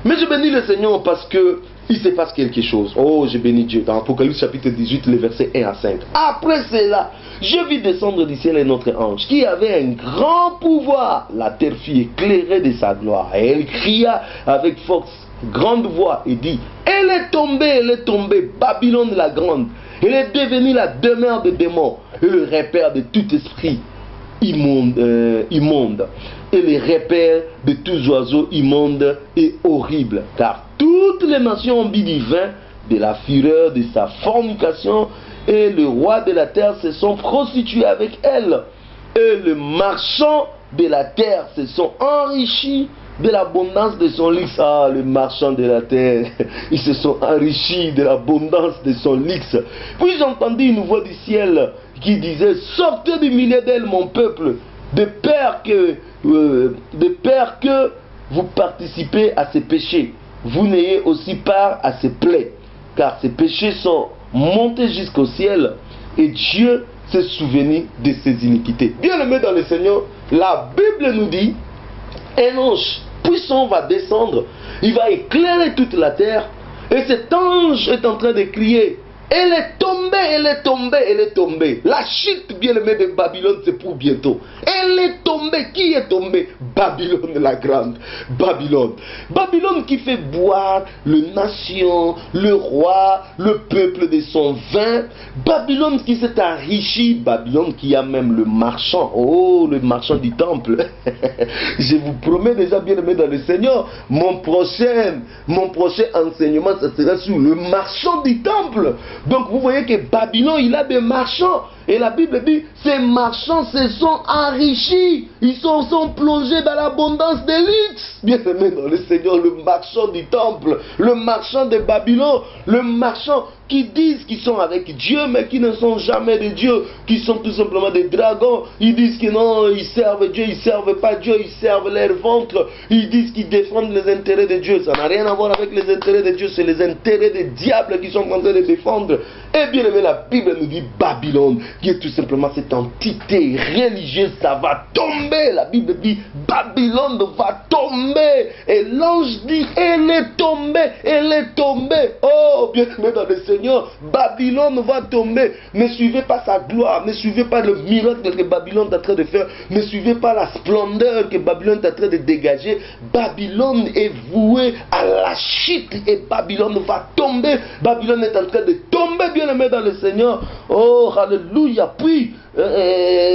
Mais je bénis le Seigneur parce que il se passe quelque chose. Oh, je bénis Dieu. Dans Apocalypse chapitre 18, les versets 1 à 5. Après cela, je vis descendre du ciel un autre ange qui avait un grand pouvoir. La terre fut éclairée de sa gloire. Et elle cria avec force, grande voix, et dit, elle est tombée, Babylone la grande. Elle est devenue la demeure des démons et le repère de tout esprit immonde, et les repères de tous oiseaux immondes et horribles. Car toutes les nations ont bu du vin de la fureur de sa fornication, et le roi de la terre se sont prostitués avec elle. Et les marchands de la terre se sont enrichis de l'abondance de son luxe. Ah, les marchands de la terre, ils se sont enrichis de l'abondance de son luxe. Puis j'entendis une voix du ciel qui disait, sortez du milieu d'elle, mon peuple, de peur que vous participez à ses péchés. Vous n'ayez aussi part à ses plaies, car ses péchés sont montés jusqu'au ciel, et Dieu s'est souvenu de ses iniquités. Bien-aimés dans le Seigneur, la Bible nous dit, un ange puissant va descendre, il va éclairer toute la terre, et cet ange est en train de crier, elle est tombée, elle est tombée, elle est tombée. La chute, bien-aimée, de Babylone, c'est pour bientôt. Elle est tombée. Qui est tombée? Babylone la grande. Babylone. Babylone qui fait boire les nations, le roi, le peuple de son vin. Babylone qui s'est enrichi. Babylone qui a même le marchand. Oh, le marchand du temple. Je vous promets déjà, bien-aimé dans le Seigneur, mon prochain enseignement, ça sera sur le marchand du temple. Donc vous voyez que Babylone, il a des marchands. Et la Bible dit, ces marchands se sont enrichis. Ils sont plongés dans l'abondance des luxe. Bien aimé dans le Seigneur, le marchand du temple, le marchand de Babylone, le marchand qui disent qu'ils sont avec Dieu, mais qui ne sont jamais de Dieu, qui sont tout simplement des dragons. Ils disent que non, ils servent Dieu, ils ne servent pas Dieu, ils servent leur ventre. Ils disent qu'ils défendent les intérêts de Dieu. Ça n'a rien à voir avec les intérêts de Dieu, c'est les intérêts des diables qui sont en train de défendre. Et bien aimé, la Bible nous dit Babylone, qui est tout simplement cette entité religieuse, ça va tomber. La Bible dit Babylone va tomber. Et l'ange dit, elle est tombée, elle est tombée. Oh, bien aimé dans le Seigneur, Babylone va tomber. Ne suivez pas sa gloire, ne suivez pas le miracle que Babylone est en train de faire, ne suivez pas la splendeur que Babylone est en train de dégager. Babylone est vouée à la chute et Babylone va tomber. Babylone est en train de tomber, bien aimé dans le Seigneur. Oh, alléluia. Puis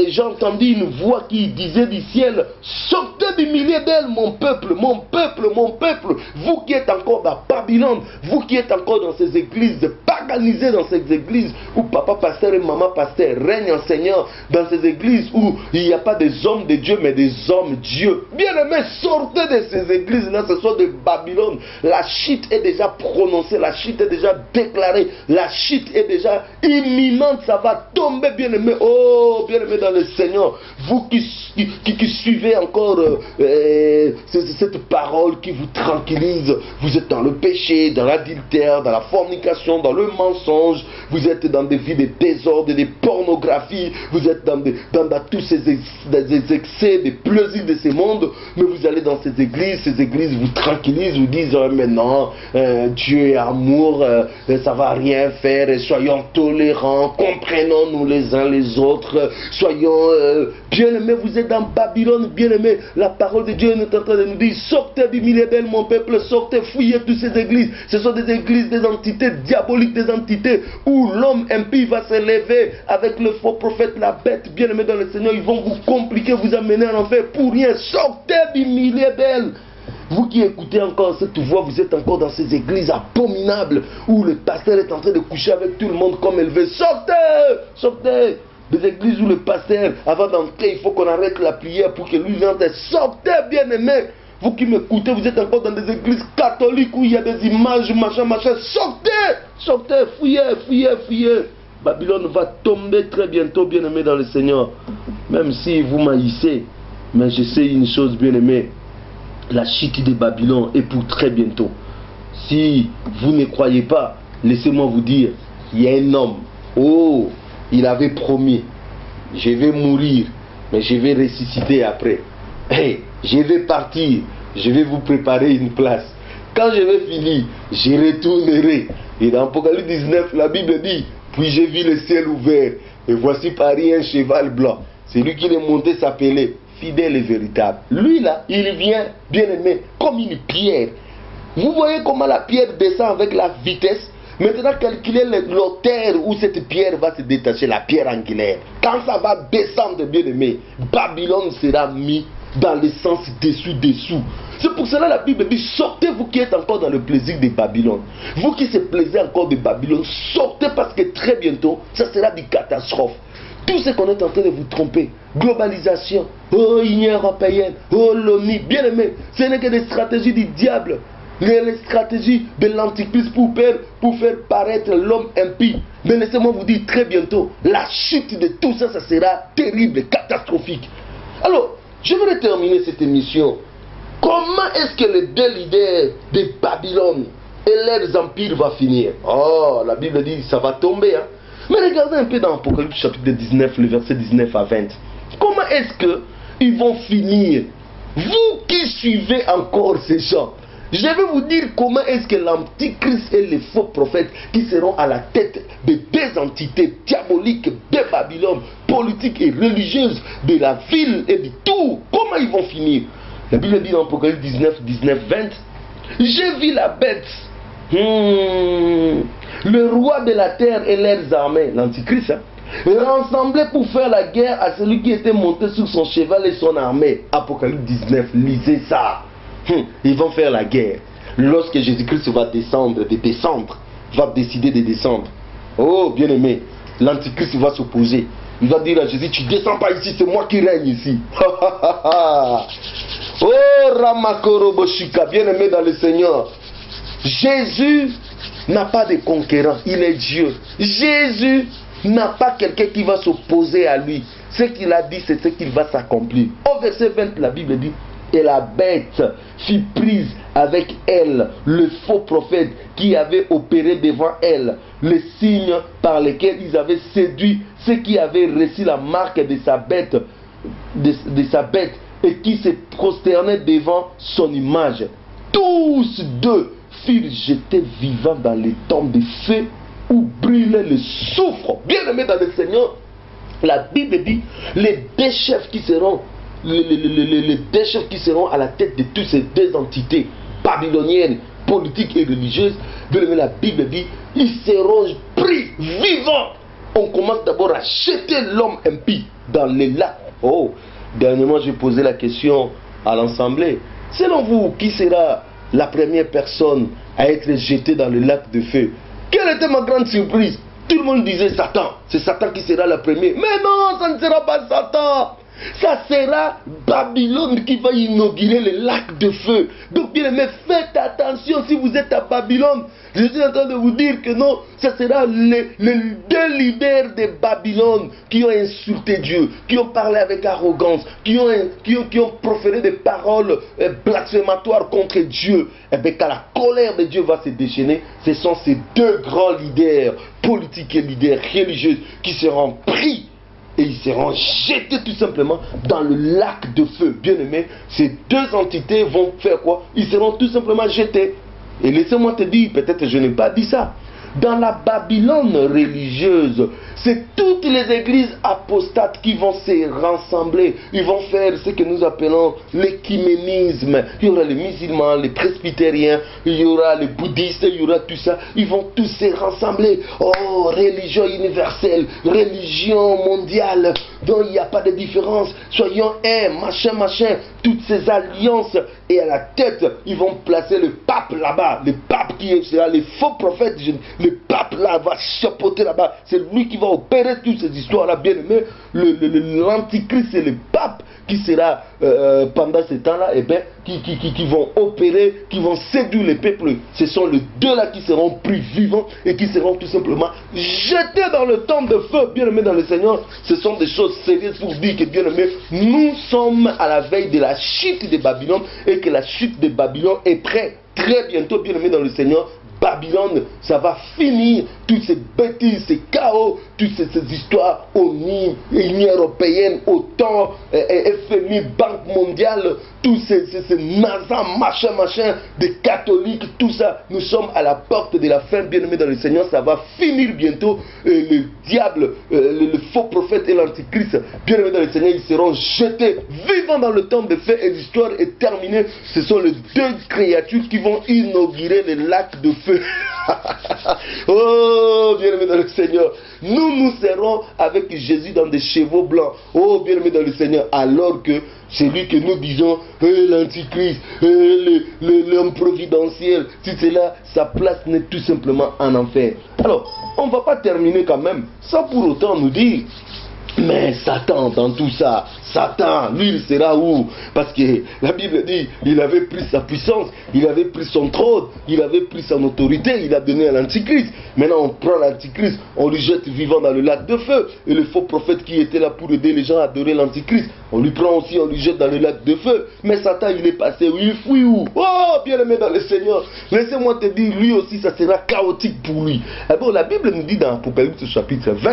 j'ai entendu une voix qui disait du ciel, sortez du milieu d'elle, mon peuple, mon peuple, mon peuple. Vous qui êtes encore dans Babylone, vous qui êtes encore dans ces églises, paganisées dans ces églises où papa pasteur et maman pasteur règnent enseignants, dans ces églises où il n'y a pas des hommes de Dieu mais des hommes Dieu. Bien aimés, sortez de ces églises-là, ce sont de Babylone. La chute est déjà prononcée, la chute est déjà déclarée, la chute est déjà imminente, ça va tomber, bien aimé. Oh, bien aimé dans le Seigneur, vous qui suivez encore cette parole qui vous tranquillise, vous êtes dans le péché, dans l'adultère, dans la fornication, dans le mensonge, vous êtes dans des vies de désordre, de pornographie, vous êtes dans tous ces excès, des plaisirs de ce monde, mais vous allez dans ces églises vous tranquillisent, vous disent mais non, Dieu est amour, ça va rien faire, soyons tolérants, comprenons-nous les uns les autres, soyons bien-aimés. Vous êtes dans Babylone, bien-aimés. La parole de Dieu est en train de nous dire, sortez du milieu d'elle, mon peuple, sortez, fouillez toutes ces églises. Ce sont des églises, des entités diaboliques, des entités où l'homme impie va se lever avec le faux prophète, la bête. Bien-aimés dans le Seigneur, ils vont vous compliquer, vous amener en enfer pour rien. Sortez du milieu d'elle. Vous qui écoutez encore cette voix, vous êtes encore dans ces églises abominables où le pasteur est en train de coucher avec tout le monde comme il veut. Sortez! Sortez! Des églises où le pasteur, avant d'entrer, il faut qu'on arrête la prière pour que lui entre. Sortez, bien-aimés! Vous qui m'écoutez, vous êtes encore dans des églises catholiques où il y a des images, machin. Sortez! Sortez! Fouillez! Babylone va tomber très bientôt, bien-aimés dans le Seigneur. Même si vous m'haïssez, mais je sais une chose, bien-aimés. La chute de Babylone est pour très bientôt. Si vous ne croyez pas, laissez-moi vous dire, il y a un homme, oh, il avait promis, je vais mourir, mais je vais ressusciter après. Hey, je vais partir, je vais vous préparer une place. Quand je vais finir, je retournerai. Et dans Apocalypse 19, la Bible dit, puis j'ai vu le ciel ouvert, et voici paris un cheval blanc. Celui qui est monté s'appelait fidèle et véritable. Lui là, il vient, bien aimé, comme une pierre. Vous voyez comment la pierre descend avec la vitesse. Maintenant, calculez l'auteur où cette pierre va se détacher, la pierre angulaire. Quand ça va descendre, bien aimé, Babylone sera mis dans le sens dessous. C'est pour cela la Bible dit, sortez vous qui êtes encore dans le plaisir de Babylone. Vous qui se plaisez encore de Babylone, sortez parce que très bientôt, ça sera une catastrophe. Tout ce qu'on est en train de vous tromper, globalisation, oh Union européenne, oh l'ONU, bien aimé, ce n'est que des stratégies du diable. Les stratégies de l'antichrist pour faire paraître l'homme impie. Mais laissez-moi vous dire très bientôt, la chute de tout ça, ça sera terrible, catastrophique. Alors, je voudrais terminer cette émission. Comment est-ce que les deux leaders de Babylone et leurs empires vont finir? Oh, la Bible dit ça va tomber. Hein? Mais regardez un peu dans Apocalypse chapitre 19, le verset 19 à 20. Comment est-ce qu'ils vont finir? Vous qui suivez encore ces gens, je vais vous dire comment est-ce que l'antichrist et les faux prophètes qui seront à la tête de deux entités diaboliques de Babylone, politiques et religieuses de la ville et du tout, comment ils vont finir? La Bible dit dans Apocalypse 19, 20, j'ai vu la bête, le roi de la terre et leurs armées, l'antichrist, rassemblés pour faire la guerre à celui qui était monté sur son cheval et son armée. Apocalypse 19, lisez ça. Ils vont faire la guerre. Lorsque Jésus-Christ va descendre, va décider de descendre. Oh, bien aimé, l'antichrist va s'opposer. Il va dire à Jésus, tu descends pas ici, c'est moi qui règne ici. Oh, Ramakoro Boshika, bien aimé dans le Seigneur. Jésus n'a pas de conquérant, il est Dieu. Jésus n'a pas quelqu'un qui va s'opposer à lui. Ce qu'il a dit, c'est ce qu'il va s'accomplir. Au verset 20, la Bible dit, et la bête fut prise avec elle, le faux prophète qui avait opéré devant elle, les signes par lesquels ils avaient séduit ceux qui avaient reçu la marque de sa bête, de sa bête, et qui se prosternaient devant son image. Tous deux furent jetés vivants dans les tombes de feu où brûlait le soufre. Bien aimé dans le Seigneur, la Bible dit, les deux chefs qui seront les deux chefs qui seront à la tête de toutes ces deux entités babyloniennes, politiques et religieuses, la Bible dit, ils seront pris vivants. On commence d'abord à jeter l'homme impie dans les lacs. Oh, dernièrement j'ai posé la question à l'Assemblée. Selon vous, qui sera la première personne à être jetée dans le lac de feu? Quelle était ma grande surprise? Tout le monde disait Satan. C'est Satan qui sera la première. Mais non, ça ne sera pas Satan. Ça sera Babylone qui va inaugurer le lac de feu. Donc bien aimé, faites attention si vous êtes à Babylone. Je suis en train de vous dire que non, ça sera les deux leaders de Babylone qui ont insulté Dieu, qui ont parlé avec arrogance, qui ont proféré des paroles blasphématoires contre Dieu. Et bien quand la colère de Dieu va se déchaîner, ce sont ces deux grands leaders politiques et leaders religieux qui seront pris. Et ils seront jetés tout simplement dans le lac de feu. Bien aimé, ces deux entités vont faire quoi? Ils seront tout simplement jetés. Et laissez-moi te dire, peut-être je n'ai pas dit ça. Dans la Babylone religieuse, c'est toutes les églises apostates qui vont se rassembler. Ils vont faire ce que nous appelons l'écuménisme. Il y aura les musulmans, les presbytériens, il y aura les bouddhistes, il y aura tout ça. Ils vont tous se rassembler. Oh, religion universelle, religion mondiale, dont il n'y a pas de différence. Soyons un, machin, machin. Toutes ces alliances. Et à la tête, ils vont placer le pape là-bas. Le pape qui sera les faux prophètes. Le pape là va chapeauter là-bas. C'est lui qui va opérer toutes ces histoires-là, bien aimé. L'antichrist, c'est le pape qui sera pendant ce temps-là, et bien, qui vont opérer, qui vont séduire les peuples. Ce sont les deux là qui seront pris vivants et qui seront tout simplement jetés dans le temps de feu, bien aimé dans le Seigneur. Ce sont des choses sérieuses pour dire que, bien aimé, nous sommes à la veille de la chute de Babylone et que la chute de Babylone est prête très bientôt, bien aimé dans le Seigneur. Babylone, ça va finir toutes ces bêtises, ces chaos, toutes ces histoires, ONU, Union européenne, OTAN, FMI, Banque mondiale, tous ces nazans, machin, des catholiques, tout ça, nous sommes à la porte de la fin, bien-aimés dans le Seigneur, ça va finir bientôt. Le diable, le faux prophète et l'antichrist, bien-aimés dans le Seigneur, ils seront jetés vivants dans le temps de fait et l'histoire est terminée. Ce sont les deux créatures qui vont inaugurer les lacs de feu. Oh, bien-aimés dans le Seigneur, nous serons avec Jésus dans des chevaux blancs. Oh, bien-aimés dans le Seigneur, alors que celui que nous disons, l'antichrist, l'homme providentiel, tout cela, sa place n'est tout simplement en enfer. Alors, on ne va pas terminer quand même sans pour autant nous dire, mais Satan dans tout ça, Satan, lui il sera où? Parce que la Bible dit, il avait pris sa puissance, il avait pris son trône, il avait pris son autorité, il a donné à l'antichrist. Maintenant on prend l'antichrist, on lui jette vivant dans le lac de feu. Et le faux prophète qui était là pour aider les gens à adorer l'antichrist, on lui prend aussi, on lui jette dans le lac de feu. Mais Satan il est passé où? Il fuit où? Oh, bien aimé dans le Seigneur, laissez-moi te dire, lui aussi ça sera chaotique pour lui. Et bon, la Bible nous dit dans Apocalypse chapitre 20,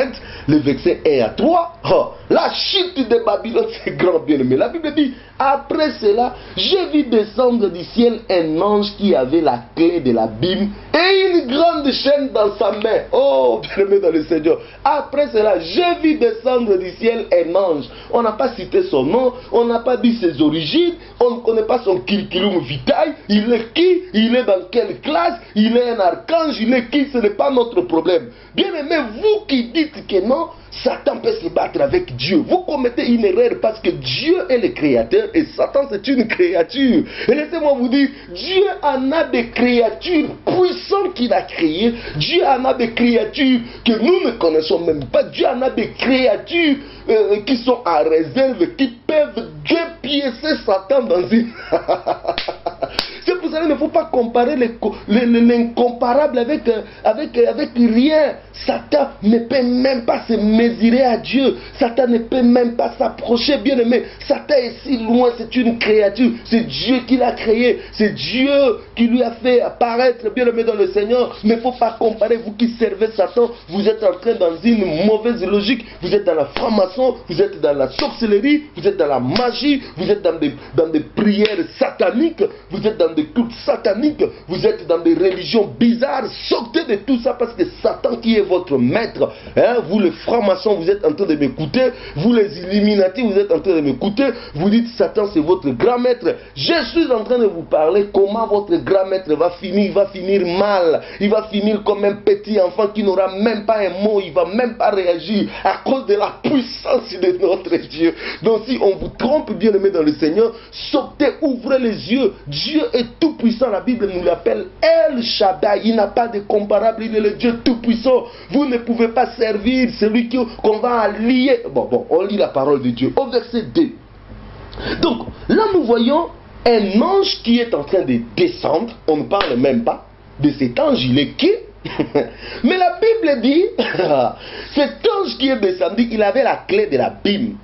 le verset 1 à 3, oh, la chute de Babylone c'est grand, bien aimé. La Bible dit, après cela, j'ai vu descendre du ciel un ange qui avait la clé de l'abîme et une grande chaîne dans sa main. Oh, bien aimé dans le Seigneur. Après cela, j'ai vu descendre du ciel un ange. On n'a pas cité son nom, on n'a pas dit ses origines, on ne connaît pas son curriculum vitae. Il est qui? Il est dans quelle classe? Il est un archange? Il est qui? Ce n'est pas notre problème. Bien aimé, vous qui dites que non, Satan peut se battre avec Dieu, vous commettez une erreur parce que Dieu est le créateur et Satan c'est une créature. Et laissez-moi vous dire, Dieu en a des créatures puissantes qu'il a créées. Dieu en a des créatures que nous ne connaissons même pas. Dieu en a des créatures qui sont en réserve, qui peuvent dépiécer Satan dans une... C'est pour ça qu'il ne faut pas comparer l'incomparable avec rien. Satan ne peut même pas se mesurer à Dieu. Satan ne peut même pas s'approcher, bien aimé. Satan est si loin, c'est une créature. C'est Dieu qui l'a créé. C'est Dieu qui lui a fait apparaître, bien aimé dans le Seigneur. Mais il ne faut pas comparer, vous qui servez Satan, vous êtes en train dans une mauvaise logique. Vous êtes dans la franc-maçon, vous êtes dans la sorcellerie, vous êtes dans la magie, vous êtes dans des prières sataniques, vous êtes dans des cultes sataniques, vous êtes dans des religions bizarres. Sortez de tout ça parce que Satan qui est votre maître, hein, vous les francs-maçons, vous êtes en train de m'écouter, vous les Illuminati, vous êtes en train de m'écouter, vous dites Satan c'est votre grand maître. Je suis en train de vous parler comment votre grand maître va finir. Il va finir mal, il va finir comme un petit enfant qui n'aura même pas un mot, il va même pas réagir à cause de la puissance de notre Dieu. Donc si on vous trompe, bien aimé dans le Seigneur, sortez, ouvrez les yeux. Dieu est tout puissant, la Bible nous l'appelle El Shaddai, il n'a pas de comparable, il est le Dieu tout puissant. Vous ne pouvez pas servir celui qu'on va allier. Bon, on lit la parole de Dieu au verset 2. Donc là nous voyons un ange qui est en train de descendre. On ne parle même pas de cet ange, il est qui? Mais la Bible dit cet ange qui est descendu, il avait la clé de l'abîme.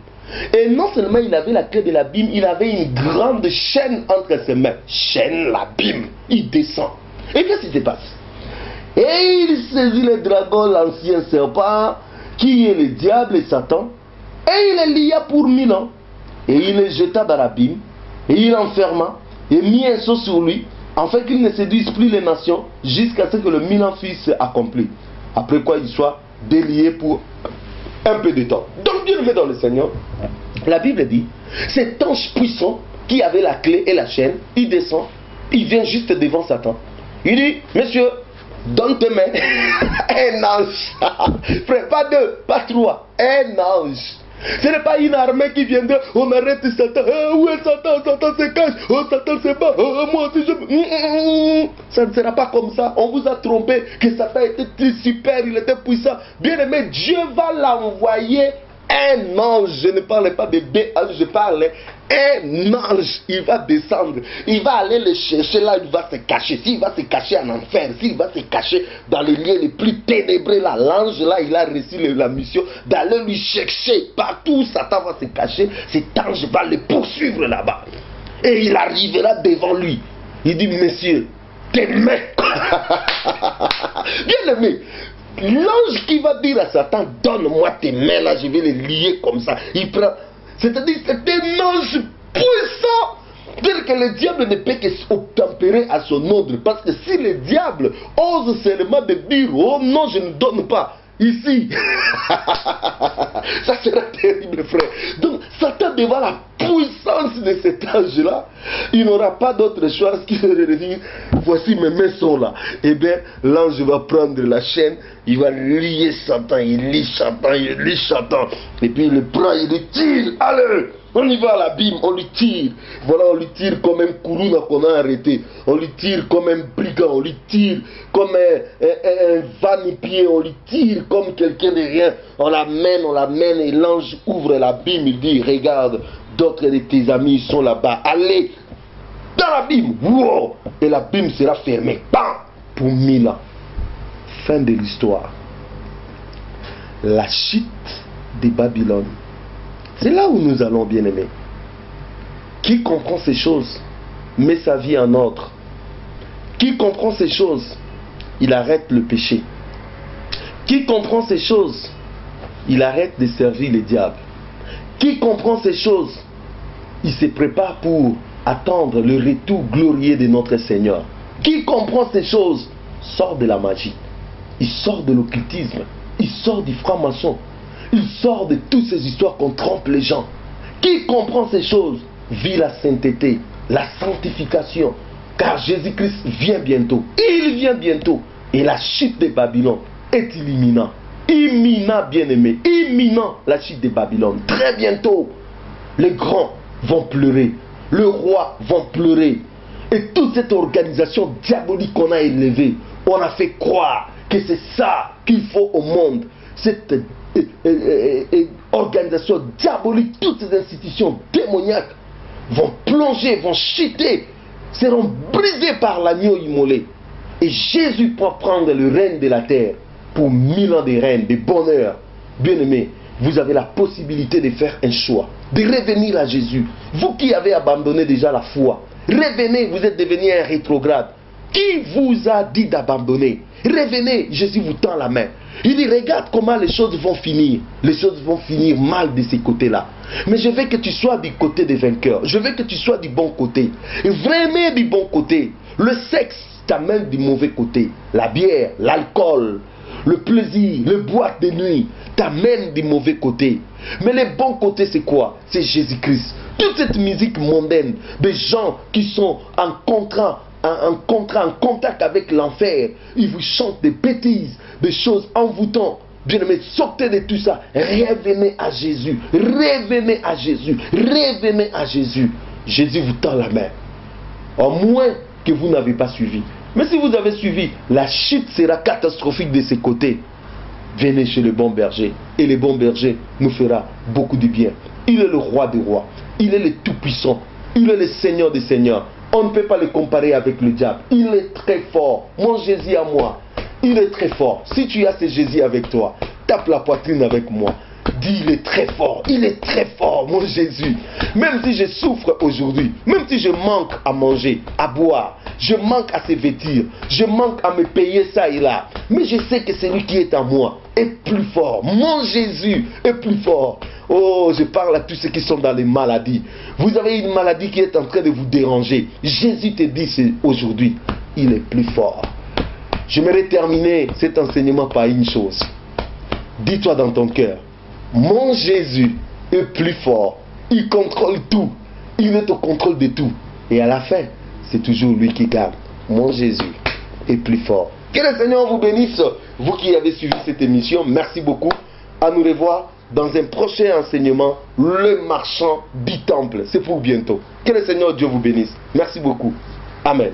Et non seulement il avait la clé de l'abîme, il avait une grande chaîne entre ses mains. Chaîne, l'abîme. Il descend. Et qu'est-ce qui se passe? Et il saisit le dragon, l'ancien serpent, qui est le diable et Satan, et il le lia pour 1000 ans. Et il le jeta dans l'abîme, et il l'enferma, et mit un sceau sur lui, afin qu'il ne séduise plus les nations, jusqu'à ce que le 1000 ans fût accompli. Après quoi il soit délié pour un peu de temps. Donc bien aimé dans le Seigneur, la Bible dit, cet ange puissant qui avait la clé et la chaîne, il descend, il vient juste devant Satan. Il dit, monsieur, donne tes mains. Un ange. Frère, pas deux, pas trois. Un ange. Ce n'est pas une armée qui vient de on arrête Satan. Où est Satan? Satan se cache. Oh, Satan se bat. Oh, moi aussi je. Ça ne sera pas comme ça. On vous a trompé que Satan était super, il était puissant. Bien aimé, Dieu va l'envoyer un ange. Je ne parle pas de deux anges, je parle un ange. Il va descendre, il va aller le chercher là, il va se cacher. S'il va se cacher en enfer, s'il va se cacher dans les lieux les plus ténébreux là, l'ange là, il a reçu la mission d'aller lui chercher. Partout où Satan va se cacher, cet ange va le poursuivre là-bas. Et il arrivera devant lui. Il dit, monsieur, tes mains. Bien aimé, l'ange qui va dire à Satan, donne-moi tes mains là, je vais les lier comme ça. Il prend, c'est-à-dire c'est un ange puissant, tel que le diable ne peut qu'obtempérer à son ordre. Parce que si le diable ose seulement de dire, oh non, je ne donne pas, ici, ça sera terrible, frère. Donc, Satan, devant la puissance de cet ange-là, il n'aura pas d'autre choix que de dire, voici mes mains sont là. Eh bien, l'ange va prendre la chaîne, il va lier Satan, il lie Satan, il lie Satan. Et puis, il le prend, il le tire. Allez! On y va à l'abîme, on lui tire. Voilà, on lui tire comme un kourouna qu'on a arrêté. On lui tire comme un brigand, on lui tire comme un va-nu-pied, on lui tire comme quelqu'un de rien. On l'amène et l'ange ouvre l'abîme. Il dit, regarde, d'autres de tes amis sont là-bas. Allez dans l'abîme. Wow! Et l'abîme sera fermé. Bam! Pour 1000 ans. Fin de l'histoire. La chute de Babylone. C'est là où nous allons, bien-aimés. Qui comprend ces choses met sa vie en ordre. Qui comprend ces choses, il arrête le péché. Qui comprend ces choses, il arrête de servir le diable. Qui comprend ces choses, il se prépare pour attendre le retour glorieux de notre Seigneur. Qui comprend ces choses, sort de la magie. Il sort de l'occultisme. Il sort du franc-maçon. Il sort de toutes ces histoires qu'on trompe les gens. Qui comprend ces choses vit la sainteté, la sanctification. Car Jésus-Christ vient bientôt. Il vient bientôt. Et la chute de Babylone est imminente. Imminent, bien-aimé. Imminent, la chute de Babylone. Très bientôt, les grands vont pleurer. Le roi va pleurer. Et toute cette organisation diabolique qu'on a élevée, on a fait croire que c'est ça qu'il faut au monde. Cette organisation diabolique, toutes ces institutions démoniaques vont plonger, vont chuter, seront brisées par l'agneau immolé. Et Jésus peut prendre le règne de la terre pour 1000 ans de règne, de bonheur. Bien-aimés, vous avez la possibilité de faire un choix, de revenir à Jésus. Vous qui avez abandonné déjà la foi, revenez, vous êtes devenu un rétrograde. Qui vous a dit d'abandonner? Revenez, Jésus vous tend la main. Il dit, regarde comment les choses vont finir. Les choses vont finir mal de ces côtés-là. Mais je veux que tu sois du côté des vainqueurs. Je veux que tu sois du bon côté. Et vraiment du bon côté. Le sexe t'amène du mauvais côté. La bière, l'alcool, le plaisir, le boîte de nuit t'amène du mauvais côté. Mais le bon côté, c'est quoi? C'est Jésus-Christ. Toute cette musique mondaine, des gens qui sont en contact avec l'enfer, ils vous chantent des bêtises, des choses envoûtantes. Bien-aimés, sortez de tout ça. Revenez à Jésus. Revenez à Jésus. Revenez à Jésus. Jésus vous tend la main. Au moins que vous n'avez pas suivi. Mais si vous avez suivi, la chute sera catastrophique de ses côtés. Venez chez le bon berger. Et le bon berger nous fera beaucoup de bien. Il est le roi des rois. Il est le tout-puissant. Il est le Seigneur des seigneurs. On ne peut pas le comparer avec le diable. Il est très fort. Mon Jésus à moi, il est très fort. Si tu as ce Jésus avec toi, tape la poitrine avec moi. Dis, il est très fort. Il est très fort, mon Jésus. Même si je souffre aujourd'hui, même si je manque à manger, à boire, je manque à se vêtir, je manque à me payer ça et là. Mais je sais que celui qui est en moi est plus fort. Mon Jésus est plus fort. Oh, je parle à tous ceux qui sont dans les maladies. Vous avez une maladie qui est en train de vous déranger. Jésus te dit aujourd'hui, il est plus fort. J'aimerais terminer cet enseignement par une chose. Dis-toi dans ton cœur, mon Jésus est plus fort. Il contrôle tout. Il est au contrôle de tout. Et à la fin, c'est toujours lui qui gagne. Mon Jésus est plus fort. Que le Seigneur vous bénisse. Vous qui avez suivi cette émission, merci beaucoup. À nous revoir dans un prochain enseignement, le marchand du temple. C'est pour bientôt. Que le Seigneur Dieu vous bénisse. Merci beaucoup. Amen.